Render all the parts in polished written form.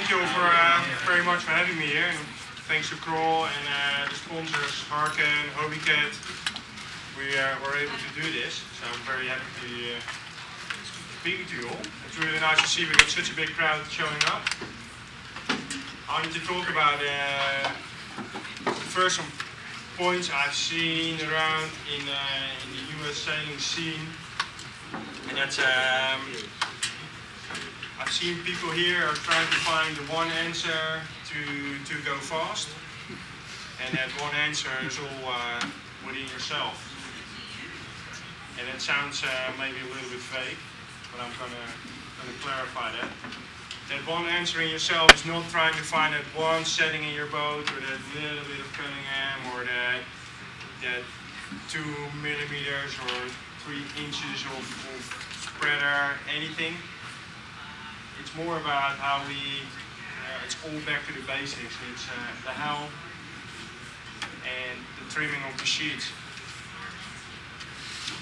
thank you for very much for having me here. And thanks to CRAW and the sponsors, Harken, Regatta, we were able to do this. So I'm very happy to be speaking to you all. It's really nice to see we got such a big crowd showing up. I wanted to talk about first some points I've seen around in the US sailing scene, and that's I've seen people here are trying to find the one answer to go fast, and that one answer is all within yourself. And it sounds maybe a little bit vague, but I'm gonna clarify that. That one answer in yourself is not trying to find that one setting in your boat, or that little bit of Cunningham, or that 2 millimeters or 3 inches of spreader, anything. It's more about how we, it's all back to the basics. It's the helm and the trimming of the sheets.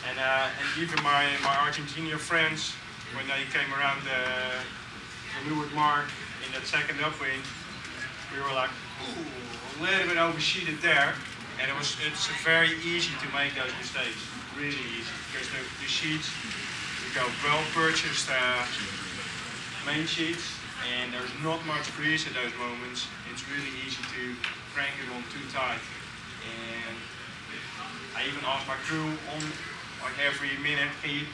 And even my Argentinian friends, when they came around the leeward mark in that second upwind, we were like, ooh, a little bit oversheeted there. And it's very easy to make those mistakes, really easy, because the sheets, we got well purchased main sheets, and there's not much breeze at those moments. It's really easy to crank it on too tight. And I even asked my crew on like every minute, can you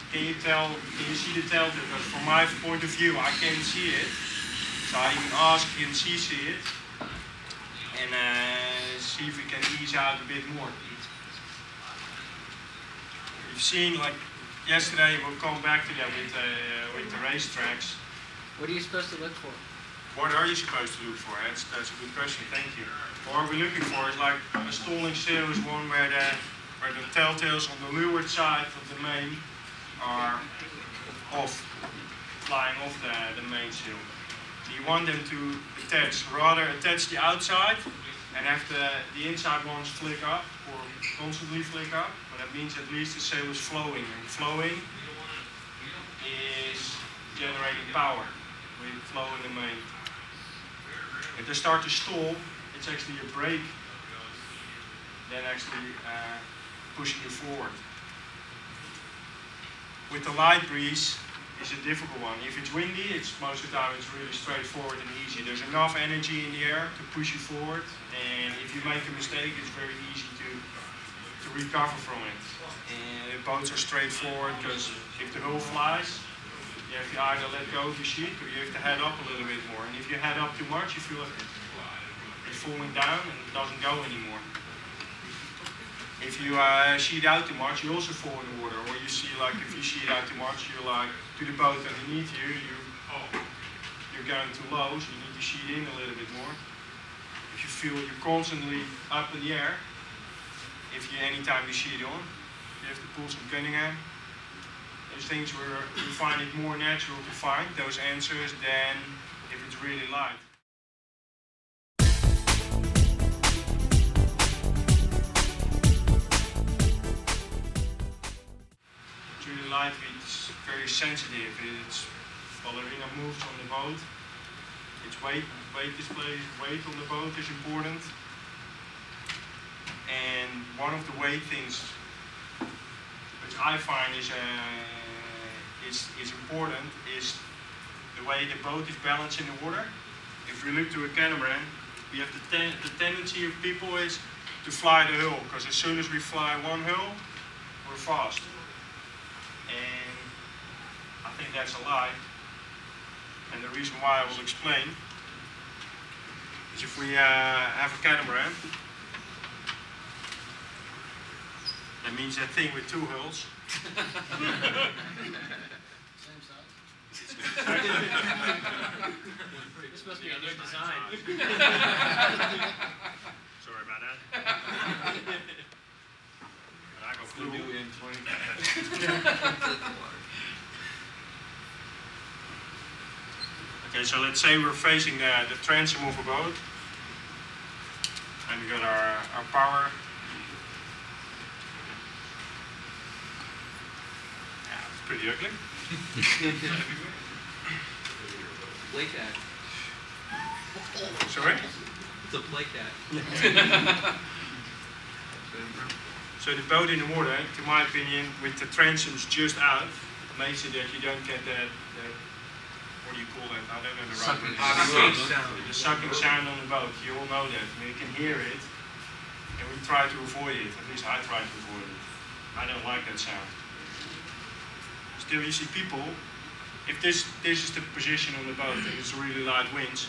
see the telltale? Because from my point of view, I can't see it. So I even asked, can she see it? And see if we can ease out a bit more. You've seen, like yesterday, we'll come back to that with the racetracks. What are you supposed to look for? What are you supposed to look for? That's a good question, thank you. What we're looking for is like a stalling sail is one where the telltales on the leeward side of the main are off, flying off the mainsail. You want them to rather attach the outside and have the inside ones flick up or constantly flick up, but that means at least the sail is flowing, and flowing is generating power with flow in the main. If they start to stall, it's actually a brake then actually pushing you forward. With the light breeze, it's a difficult one. If it's windy, most of the time it's really straightforward and easy. There's enough energy in the air to push you forward, and if you make a mistake, it's very easy to recover from it. And the boats are straightforward, because if the hull flies, you have to either let go of the sheet or you have to head up a little bit more. And if you head up too much, you feel like it's falling down and it doesn't go anymore. If you sheet out too much, you also fall in the water. Or you see, like, if you sheet out too much, you're like to the boat underneath you, you're going too low, so you need to sheet in a little bit more. If you feel you're constantly up in the air, anytime you sheet on, you have to pull some Cunningham. Those things where you find it more natural to find those answers than if it's really light. It's really light, it's very sensitive. Ballerina moves on the boat. Its weight display, weight on the boat is important. And one of the weight things which I find is important is the way the boat is balanced in the water. If we look to a catamaran, we have the tendency of people is to fly the hull, because as soon as we fly one hull, we're fast. And I think that's a lie. And the reason why I will explain is if we have a catamaran, that means that thing with 2 hulls. Same size. This must be a new design. Sorry about that. I go full in 20. Okay, so let's say we're facing the transom of a boat, and we got our power. Pretty ugly. Blake had. Sorry? It's a play cat. So the boat in the water, to my opinion, with the transoms just out, makes it that you don't get that what do you call that? I don't know the right word. The sucking sound on the boat. You all know that. I mean, you can hear it, and we try to avoid it. At least I try to avoid it. I don't like that sound. Still, you see people. If this is the position on the boat and it's really light winds,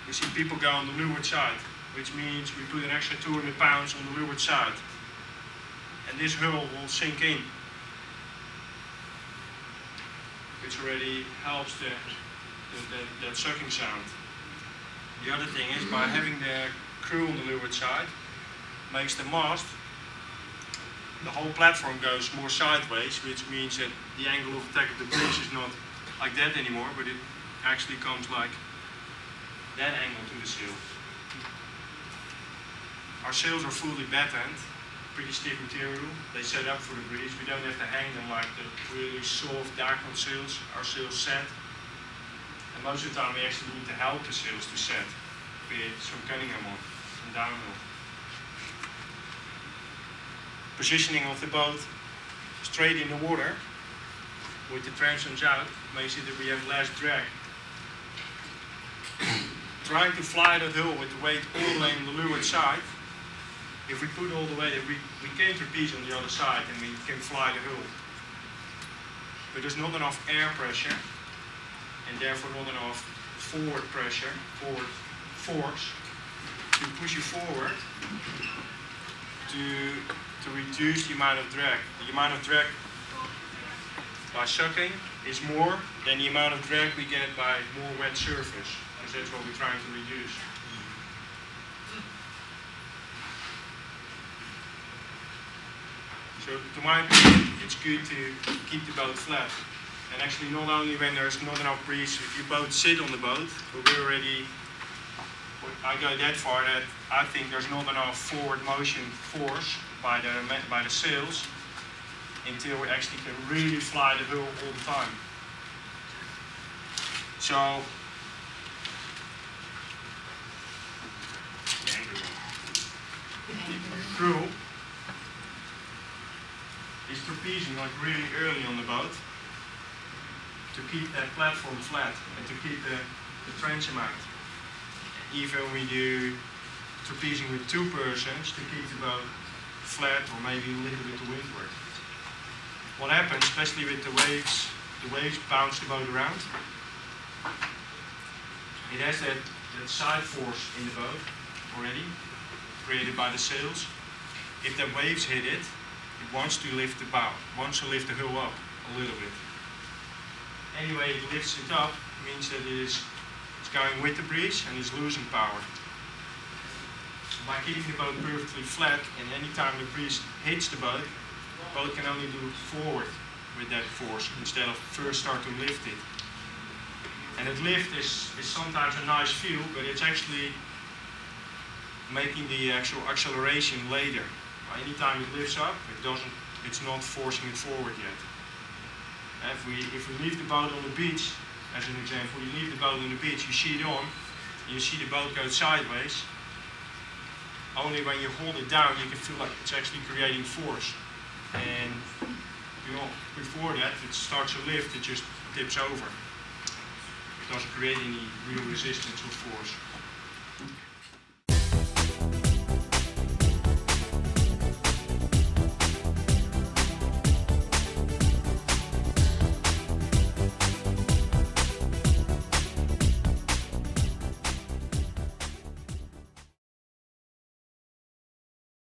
we see people go on the leeward side, which means we put an extra 200 pounds on the leeward side. And this hull will sink in, which already helps that sucking sound. The other thing is, by having the crew on the leeward side, makes the mast, the whole platform goes more sideways, which means that the angle of attack of the bridge is not like that anymore, but it actually comes like that angle to the sail. Our sails are fully battened, pretty stiff material. They set up for the breeze. We don't have to hang them like the really soft diagonal sails. Our sails set. And most of the time we actually need to help the sails to set with some Cunningham on, some downhill. Positioning of the boat straight in the water with the transoms out makes it that we have less drag. Trying to fly that hull with the weight all the way on the leeward side, if we put all the weight, we can trapeze on the other side and we can fly the hull. But there's not enough air pressure and therefore not enough forward pressure, forward force to push you forward to reduce the amount of drag. The amount of drag by sucking is more than the amount of drag we get by more wet surface, because that's what we're trying to reduce. So to my opinion, it's good to keep the boat flat. And actually not only when there's not enough breeze, if you both sit on the boat, but we're already, I go that far that I think there's not enough forward motion force by the sails until we actually can really fly the hull all the time. So, the crew is trapezing like really early on the boat to keep that platform flat and to keep the transom out. Even we do trapezing with 2 persons to keep the boat flat or maybe a little bit to windward. What happens, especially with the waves bounce the boat around. It has that side force in the boat already, created by the sails. If the waves hit it, it wants to lift the bow, wants to lift the hull up a little bit. Anyway, it lifts it up, means that it's going with the breeze and is losing power. By keeping the boat perfectly flat, and any time the breeze hits the boat can only do forward with that force instead of first start to lift it. And that lift is sometimes a nice feel, but it's actually making the actual acceleration later. Anytime it lifts up, it's not forcing it forward yet. If we leave the boat on the beach, as an example, you leave the boat on the beach, you see it on, you see the boat go sideways. Only when you hold it down, you can feel like it's actually creating force. And before that, it starts to lift, it just tips over. It doesn't create any real resistance or force.